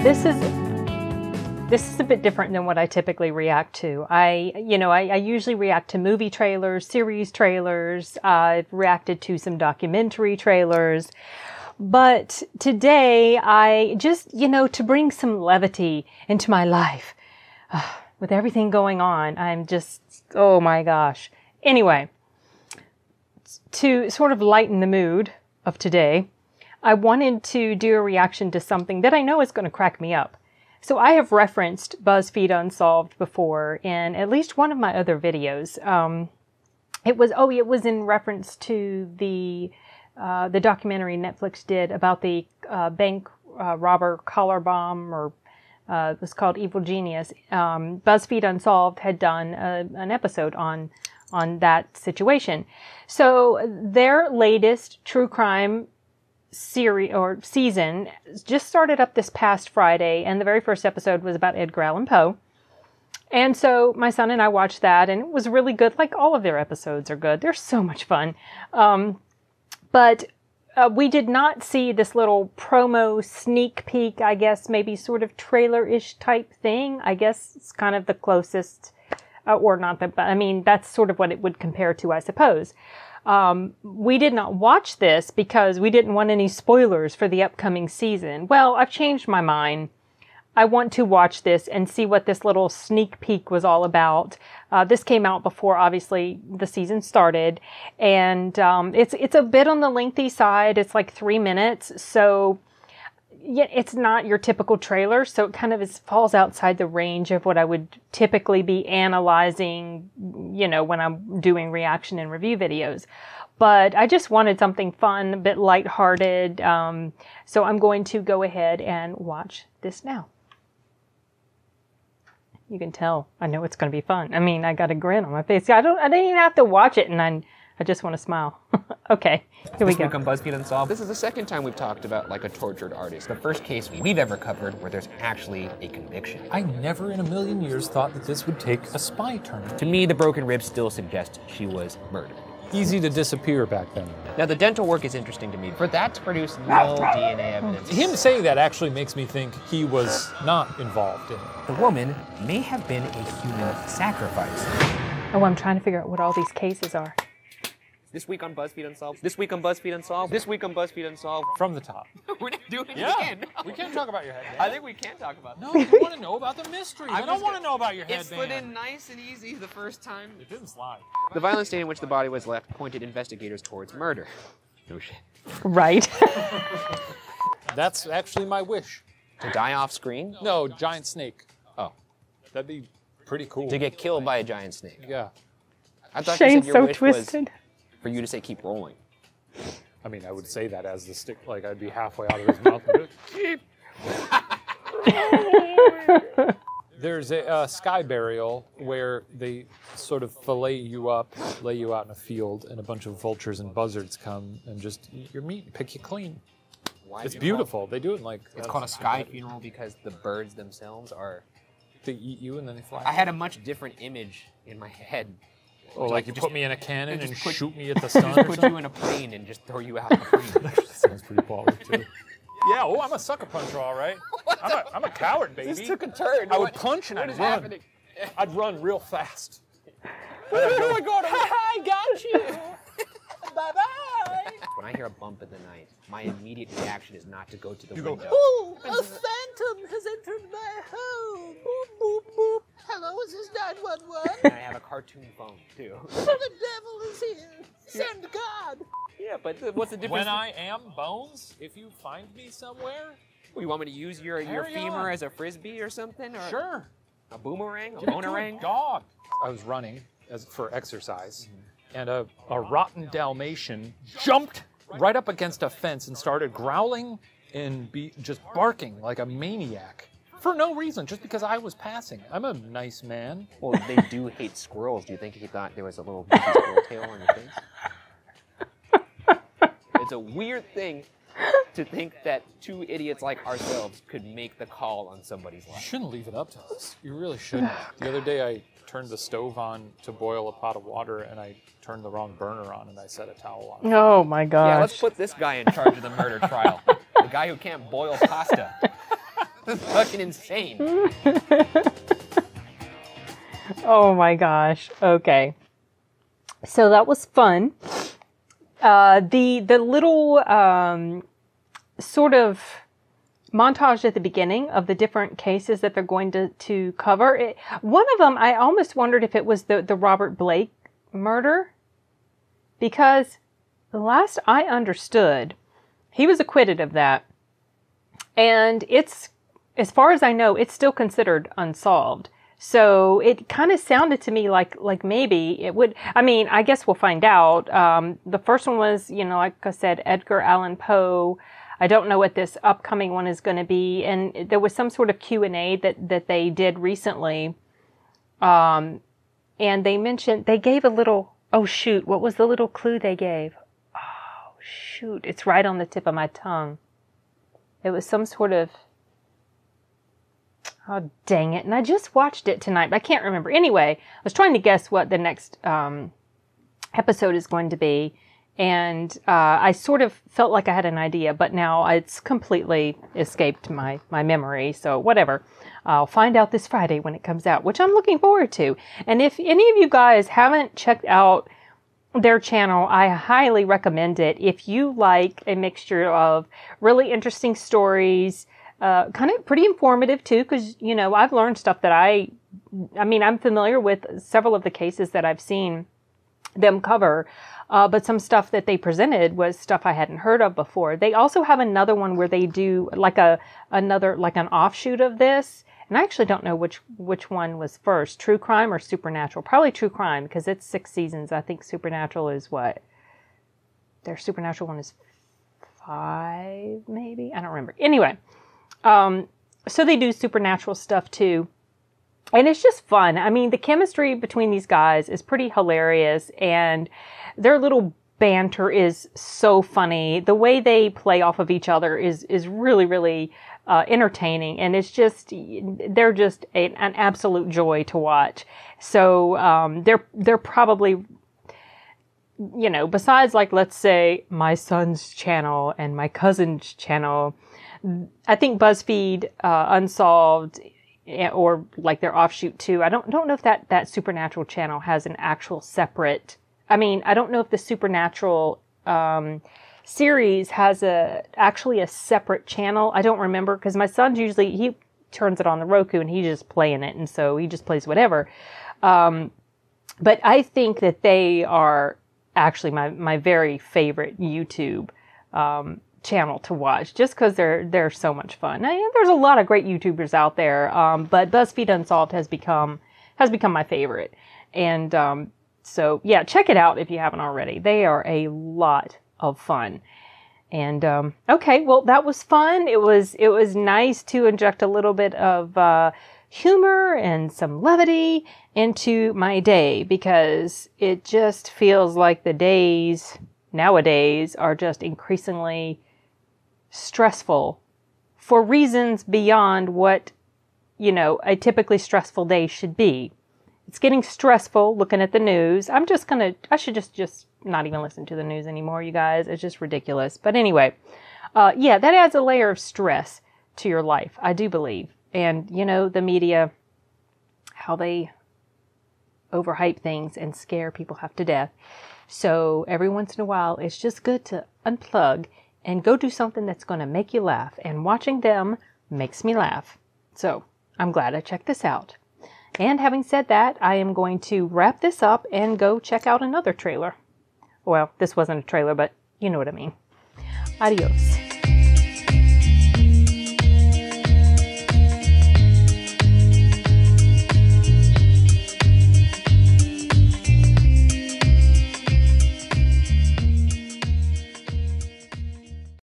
this is a bit different than what I typically react to. I usually react to movie trailers, series trailers. I've reacted to some documentary trailers. But today, I just, to bring some levity into my life, with everything going on, I'm just, oh my gosh. Anyway, to sort of lighten the mood of today, I wanted to do a reaction to something that I know is going to crack me up. So I have referenced Buzzfeed Unsolved before in at least one of my other videos. It was in reference to the documentary Netflix did about the bank robber collar bomb, or it was called Evil Genius. Buzzfeed Unsolved had done an episode on that situation. So their latest true crime series or season just started up this past Friday, and the very first episode was about Edgar Allan Poe. And so my son and I watched that, and it was really good. Like all of their episodes are good. They're so much fun. But we did not see this little promo sneak peek, I guess, maybe sort of trailer-ish type thing. I guess it's kind of the closest, or not, but I mean, that's sort of what it would compare to, I suppose. We did not watch this because we didn't want any spoilers for the upcoming season. Well, I've changed my mind. I want to watch this and see what this little sneak peek was all about. This came out before, obviously, the season started. And it's a bit on the lengthy side. It's like 3 minutes. So yeah, it's not your typical trailer. So it kind of falls outside the range of what I would typically be analyzing, when I'm doing reaction and review videos. But I just wanted something fun, a bit lighthearted. So I'm going to go ahead and watch this now. You can tell. I know it's going to be fun. I mean, I got a grin on my face. I didn't even have to watch it, and I just want to smile. Okay, here we go. This week on Buzzfeed Unsolved. This is the second time we've talked about like a tortured artist. The first case we've ever covered where there's actually a conviction. I never in a million years thought that this would take a spy turn. To me, the broken ribs still suggest she was murdered. Easy to disappear back then. Now, the dental work is interesting to me. For that to produce no DNA evidence. Him saying that actually makes me think he was not involved in it. The woman may have been a human sacrifice. Oh, I'm trying to figure out what all these cases are. This week on Buzzfeed Unsolved. This week on Buzzfeed Unsolved. This week on Buzzfeed Unsolved. From the top. We're not doing it Yeah, again. we can't talk about your headband. I think we can talk about No, you want to know about the mysteries. I don't want to know about your headband. It slid in nice and easy the first time. It didn't slide. The violent state in which the body was left pointed investigators towards murder. No shit. Right. That's actually my wish. To die off screen? No, giant snake. Oh. That'd be pretty cool. To get killed by a giant snake. Yeah. I thought you Shane's said your so wish twisted. was for you to say keep rolling. I mean, I would say that as the stick, like I'd be halfway out of his mouth and keep. There's a sky burial where they sort of fillet you up, lay you out in a field, and a bunch of vultures and buzzards come and just eat your meat and pick you clean. Why It's beautiful. They do it in like... It's called a sky funeral because the birds themselves are... They eat you and then they fly. I had a much different image in my head. Oh, like you put me in a cannon and just shoot me at the sun or Put something? you in a plane and just throw you out of the plane. Sounds pretty baller, too. Yeah, oh, I'm a sucker puncher, all right. I'm a coward, baby. This took a turn. I would punch and what I'd is run. happening? I'd run real fast. Oh my God, I got you. Bye-bye. When I hear a bump in the night, my immediate reaction is not to go to the window. Oh, a phantom has entered my home. Boop, boop, boop. Hello, is this 911? And I have a cartoon phone, too. The devil is here. Send God. Yeah, but what's the difference? When I am Bones, if you find me somewhere, You want me to use your Carry femur on. as a frisbee or something? Or sure. a boomerang? A Give it to bonerang? a dog. I was running for exercise, and a rotten Dalmatian jumped right up against a fence and started growling and just barking like a maniac. For no reason, just because I was passing. I'm a nice man. Well, they do hate squirrels. Do you think he thought there was a little baby squirrel tail on your face? It's a weird thing to think that two idiots like ourselves could make the call on somebody's You life. shouldn't leave it up to us. You really shouldn't. The other day I turned the stove on to boil a pot of water and I turned the wrong burner on and I set a towel on. Oh my gosh. Yeah, let's put this guy in charge of the murder trial. The guy who can't boil pasta. Fucking insane. Oh my gosh. Okay. So that was fun. The little sort of montage at the beginning of the different cases that they're going to cover. One of them, I almost wondered if it was the Robert Blake murder, because the last I understood, he was acquitted of that, and it's, as far as I know, it's still considered unsolved. So it kind of sounded to me like maybe it would. I mean, I guess we'll find out. The first one was, like I said, Edgar Allan Poe. I don't know what this upcoming one is going to be. And there was some sort of Q&A that they did recently. And they gave a little, oh shoot, what was the little clue they gave? Oh shoot, it's right on the tip of my tongue. It was some sort of, oh, dang it. And I just watched it tonight, but I can't remember. Anyway, I was trying to guess what the next episode is going to be. And I sort of felt like I had an idea, but now it's completely escaped my memory. So whatever. I'll find out this Friday when it comes out, which I'm looking forward to. And if any of you guys haven't checked out their channel, I highly recommend it. If you like a mixture of really interesting stories, kind of pretty informative too, because, I've learned stuff that I'm familiar with several of the cases that I've seen them cover, but some stuff that they presented was stuff I hadn't heard of before. They also have another one where they do like an offshoot of this, and I actually don't know which one was first, true crime or supernatural. Probably true crime, because it's 6 seasons. I think supernatural is what? Their supernatural one is 5, maybe? I don't remember. Anyway. So they do supernatural stuff too. And it's just fun. I mean, the chemistry between these guys is pretty hilarious, and their little banter is so funny. The way they play off of each other is really, really entertaining, and they're just an absolute joy to watch. So they're probably, besides, like, let's say my son's channel and my cousin's channel, I think BuzzFeed Unsolved, or like their offshoot too. I don't know if that Supernatural channel has an actual separate. I mean, I don't know if the Supernatural series has actually a separate channel. I don't remember, because my son's usually, he turns it on the Roku and he's just playing it, and so he just plays whatever. But I think that they are actually my very favorite YouTube channel to watch, just because they're so much fun. There's a lot of great YouTubers out there, but BuzzFeed Unsolved has become my favorite. And so yeah, check it out if you haven't already. They are a lot of fun. And okay, well, that was fun. It was nice to inject a little bit of humor and some levity into my day, because it just feels like the days nowadays are just increasingly stressful for reasons beyond what, a typically stressful day should be. It's getting stressful looking at the news. I should just not even listen to the news anymore, you guys. It's just ridiculous. But anyway, yeah, that adds a layer of stress to your life, I do believe. And, the media, how they overhype things and scare people half to death. So every once in a while, it's just good to unplug and go do something that's going to make you laugh. And watching them makes me laugh. So I'm glad I checked this out. And having said that, I am going to wrap this up and go check out another trailer. Well, this wasn't a trailer, but you know what I mean. Adios.